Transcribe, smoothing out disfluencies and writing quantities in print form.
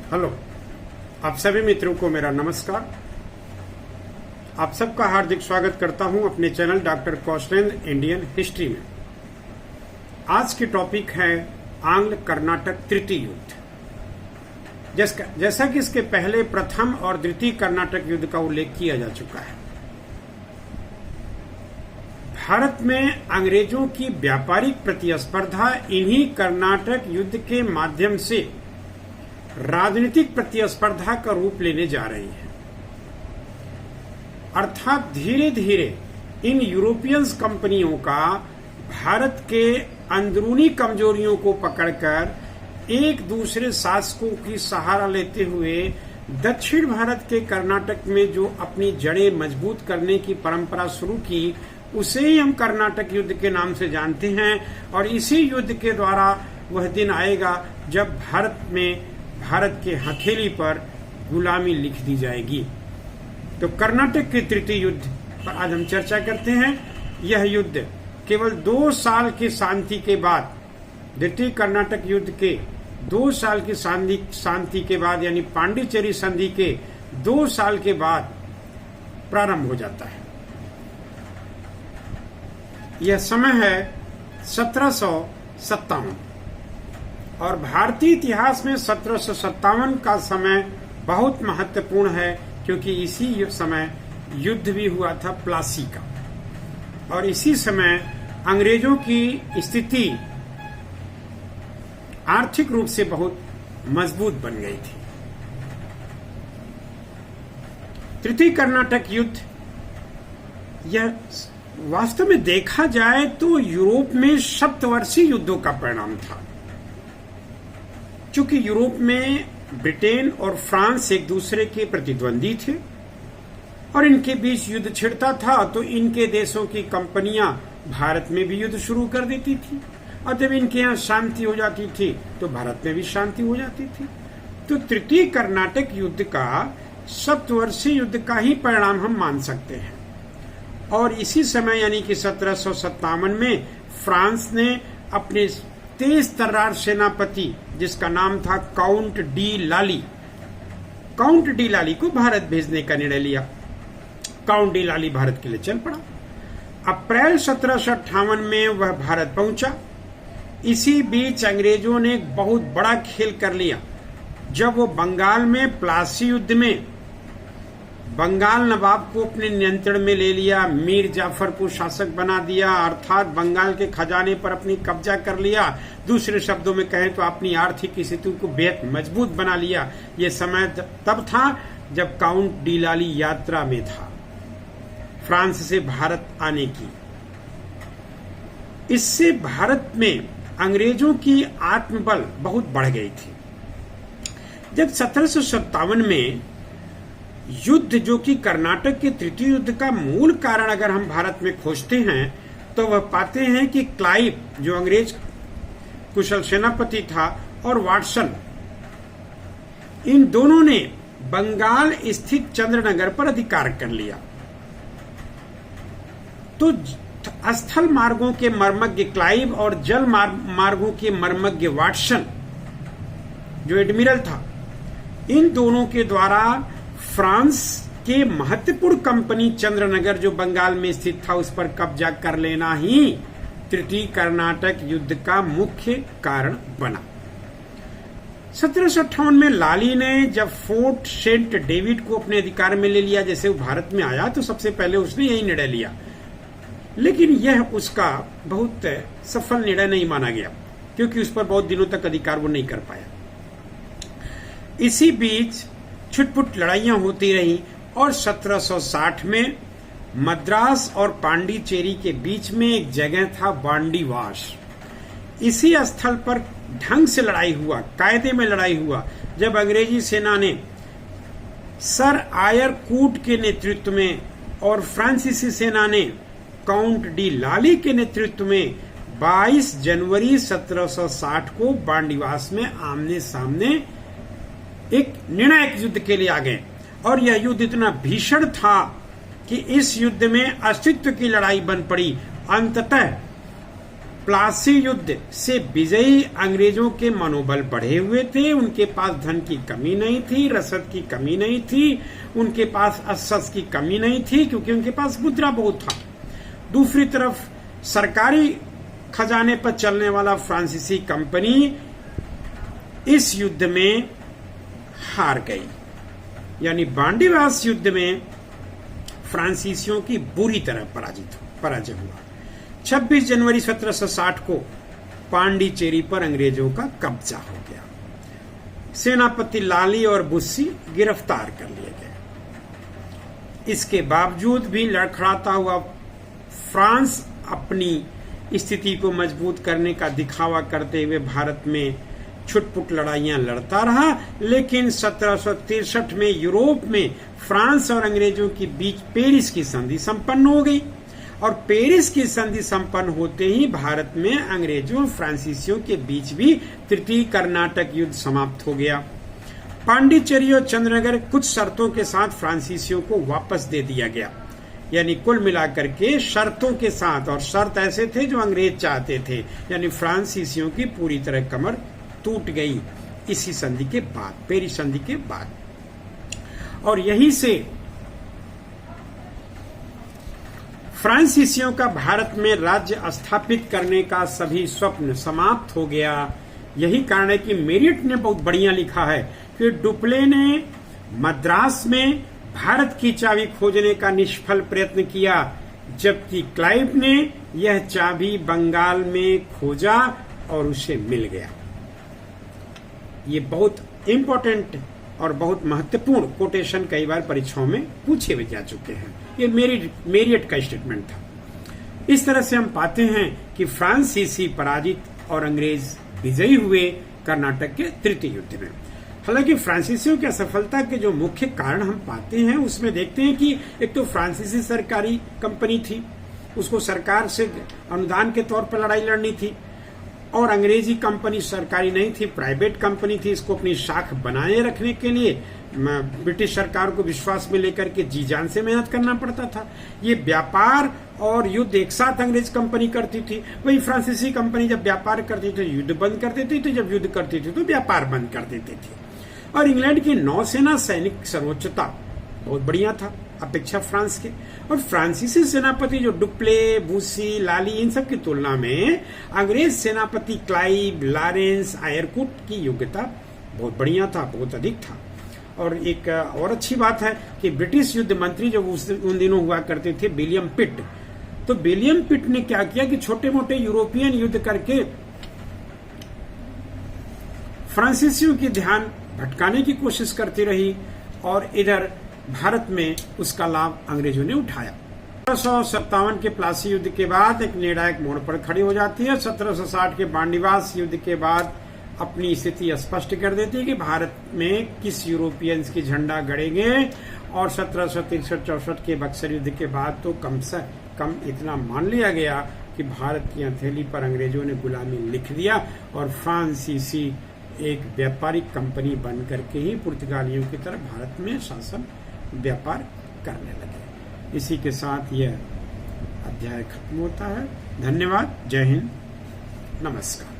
Hello, आप सभी मित्रों को मेरा नमस्कार। आप सबका हार्दिक स्वागत करता हूं अपने channel doctor Kaushalendra Indian history में। आज की टॉपिक है आंग्ल कर्नाटक तृतीय युद्ध। जैसा कि इसके पहले प्रथम और द्वितीय कर्नाटक युद्ध का उल्लेख किया जा चुका है। भारत में अंग्रेजों की व्यापारिक प्रतिस्पर्धा इन्हीं कर्नाटक युद्ध के माध्यम से राजनीतिक प्रतिस्पर्धा का रूप लेने जा रही है। अर्थात धीरे धीरे इन यूरोपियन कंपनियों का भारत के अंदरूनी कमजोरियों को पकड़कर एक दूसरे शासकों की सहारा लेते हुए दक्षिण भारत के कर्नाटक में जो अपनी जड़ें मजबूत करने की परंपरा शुरू की, उसे ही हम कर्नाटक युद्ध के नाम से जानते हैं। और इसी युद्ध के द्वारा वह दिन आएगा जब भारत के हथेली पर गुलामी लिख दी जाएगी। तो कर्नाटक के तृतीय युद्ध पर आज हम चर्चा करते हैं। यह युद्ध केवल 2 साल की शांति के बाद, द्वितीय कर्नाटक युद्ध के 2 साल की शांति के बाद, यानी पांडिचेरी संधि के 2 साल के बाद प्रारंभ हो जाता है। यह समय है 1757 और भारतीय इतिहास में 1757 का समय बहुत महत्वपूर्ण है, क्योंकि इसी समय युद्ध भी हुआ था प्लासी का और इसी समय अंग्रेजों की स्थिति आर्थिक रूप से बहुत मजबूत बन गई थी। तृतीय कर्नाटक युद्ध यह वास्तव में देखा जाए तो यूरोप में सप्तवर्षीय युद्धों का परिणाम था। चूंकि यूरोप में ब्रिटेन और फ्रांस एक दूसरे के प्रतिद्वंदी थे और इनके बीच युद्ध छिड़ता था, तो इनके देशों की कंपनियां भारत में भी युद्ध शुरू कर देती थी और जब इनके यहाँ शांति हो जाती थी तो भारत में भी शांति हो जाती थी। तो तृतीय कर्नाटक युद्ध का सप्तवर्षीय युद्ध का ही परिणाम हम मान सकते हैं। और इसी समय यानी कि 1757 में फ्रांस ने अपने तेज तर्रार सेनापति, जिसका नाम था काउंट डी लाली को भारत भेजने का निर्णय लिया। काउंट डी लाली भारत के लिए चल पड़ा। अप्रैल 1758 में वह भारत पहुंचा। इसी बीच अंग्रेजों ने एक बहुत बड़ा खेल कर लिया जब वो बंगाल में प्लासी युद्ध में बंगाल नवाब को अपने नियंत्रण में ले लिया, मीर जाफर को शासक बना दिया, अर्थात बंगाल के खजाने पर अपनी कब्जा कर लिया। दूसरे शब्दों में कहें तो अपनी आर्थिक स्थिति को बेहद मजबूत बना लिया। ये समय तब था जब काउंट डी लाली यात्रा में था फ्रांस से भारत आने की। इससे भारत में अंग्रेजों की आत्मबल बहुत बढ़ गई थी। जब 1757 में युद्ध, जो कि कर्नाटक के तृतीय युद्ध का मूल कारण अगर हम भारत में खोजते हैं तो वह पाते हैं कि क्लाइव, जो अंग्रेज कुशल सेनापति था, और वाटसन, इन दोनों ने बंगाल स्थित चंद्रनगर पर अधिकार कर लिया। तो स्थल मार्गों के मर्मज्ञ क्लाइव और जल मार्गों के मर्मज्ञ वाटसन, जो एडमिरल था, इन दोनों के द्वारा फ्रांस के महत्वपूर्ण कंपनी चंद्रनगर, जो बंगाल में स्थित था, उस पर कब्जा कर लेना ही तृतीय कर्नाटक युद्ध का मुख्य कारण बना। 1758 में लाली ने जब फोर्ट सेंट डेविड को अपने अधिकार में ले लिया, जैसे वो भारत में आया तो सबसे पहले उसने यही निर्णय लिया, लेकिन यह उसका बहुत सफल निर्णय नहीं माना गया, क्योंकि उस पर बहुत दिनों तक अधिकार वो नहीं कर पाया। इसी बीच छुटपुट लड़ाइयां होती रही और 1760 में मद्रास और पांडिचेरी के बीच में एक जगह था बांडीवास। इसी स्थल पर ढंग से लड़ाई हुआ, कायदे में लड़ाई हुआ, जब अंग्रेजी सेना ने सर आयर कूट के नेतृत्व में और फ्रांसीसी सेना ने काउंट डी लाली के नेतृत्व में 22 जनवरी 1760 को बांडीवास में आमने सामने एक निर्णायक युद्ध के लिए आ गए। और यह युद्ध इतना भीषण था कि इस युद्ध में अस्तित्व की लड़ाई बन पड़ी। अंततः प्लासी युद्ध से विजयी अंग्रेजों के मनोबल बढ़े हुए थे। उनके पास धन की कमी नहीं थी, रसद की कमी नहीं थी, उनके पास अस्त्र की कमी नहीं थी, क्योंकि उनके पास मुद्रा बहुत था। दूसरी तरफ सरकारी खजाने पर चलने वाला फ्रांसीसी कंपनी इस युद्ध में हार गई, यानी बांडीवास युद्ध में फ्रांसीसियों की बुरी तरह पराजय हुआ। 26 जनवरी 1760 को पांडिचेरी पर अंग्रेजों का कब्जा हो गया। सेनापति लाली और बुस्सी गिरफ्तार कर लिए गए। इसके बावजूद भी लड़खड़ाता हुआ फ्रांस अपनी स्थिति को मजबूत करने का दिखावा करते हुए भारत में छुटपुट लड़ाइयां लड़ता रहा, लेकिन 1763 में यूरोप में फ्रांस और अंग्रेजों के बीच पेरिस की संधि संपन्न हो गई, और पेरिस की संधि संपन्न होते ही भारत में अंग्रेजों और फ्रांसीसियों के बीच भी तृतीय कर्नाटक युद्ध समाप्त हो गया। पांडिचेरी और चंद्रनगर कुछ शर्तों के साथ फ्रांसीसियों को वापस दे दिया गया, यानी कुल मिलाकर के शर्तों के साथ, और शर्त ऐसे थे जो अंग्रेज चाहते थे, यानी फ्रांसीसियों की पूरी तरह कमर टूट गई इसी संधि के बाद, पेरिस संधि के बाद। और यहीं से फ्रांसीसियों का भारत में राज्य स्थापित करने का सभी स्वप्न समाप्त हो गया। यही कारण है कि मेरिट ने बहुत बढ़िया लिखा है कि डुप्ले ने मद्रास में भारत की चाबी खोजने का निष्फल प्रयत्न किया, जबकि क्लाइव ने यह चाबी बंगाल में खोजा और उसे मिल गया। ये बहुत इंपॉर्टेंट और बहुत महत्वपूर्ण कोटेशन कई बार परीक्षाओं में पूछे हुए जा चुके हैं। ये मेरिट का स्टेटमेंट था। इस तरह से हम पाते हैं कि फ्रांसीसी पराजित और अंग्रेज विजयी हुए कर्नाटक के तृतीय युद्ध में। हालांकि फ्रांसीसियों की असफलता के जो मुख्य कारण हम पाते हैं उसमें देखते हैं कि एक तो फ्रांसीसी सरकारी कंपनी थी, उसको सरकार से अनुदान के तौर पर लड़ाई लड़नी थी, और अंग्रेजी कंपनी सरकारी नहीं थी, प्राइवेट कंपनी थी। इसको अपनी शाख बनाए रखने के लिए ब्रिटिश सरकार को विश्वास में लेकर के जी जान से मेहनत करना पड़ता था। ये व्यापार और युद्ध एक साथ अंग्रेज कंपनी करती थी, वही फ्रांसीसी कंपनी जब व्यापार करती थी युद्ध बंद कर देती थी, जब युद्ध करती थी तो व्यापार बंद कर देती थी। और इंग्लैंड की नौसेना सैनिक सर्वोच्चता बहुत बढ़िया था अपेक्षा फ्रांस के, और फ्रांसीसी सेनापति जो डुप्ले, बूसी, लाली, इन सब की तुलना में अंग्रेज सेनापति क्लाइव, लॉरेंस, आयरकुट की योग्यता बहुत बढ़िया था, बहुत अधिक था। और एक और अच्छी बात है कि ब्रिटिश युद्ध मंत्री जो उन दिनों हुआ करते थे विलियम पिट, तो विलियम पिट ने क्या किया कि छोटे मोटे यूरोपियन युद्ध करके फ्रांसीसियों की ध्यान भटकाने की कोशिश करती रही, और इधर भारत में उसका लाभ अंग्रेजों ने उठाया। 1757 के प्लासी युद्ध के बाद एक निर्णायक मोड़ पर खड़ी हो जाती है। 1760 के बांडीवास युद्ध के बाद अपनी स्थिति स्पष्ट कर देती है कि भारत में किस यूरोपियंस की झंडा गड़ेंगे, और 1763-64 के बक्सर युद्ध के बाद तो कम से कम इतना मान लिया गया कि भारत की हथेली पर अंग्रेजों ने गुलामी लिख दिया, और फ्रांसीसी एक व्यापारिक कंपनी बन करके ही पुर्तगालियों की तरह भारत में शासन व्यापार करने लगे। इसी के साथ यह अध्याय खत्म होता है। धन्यवाद। जय हिंद। नमस्कार।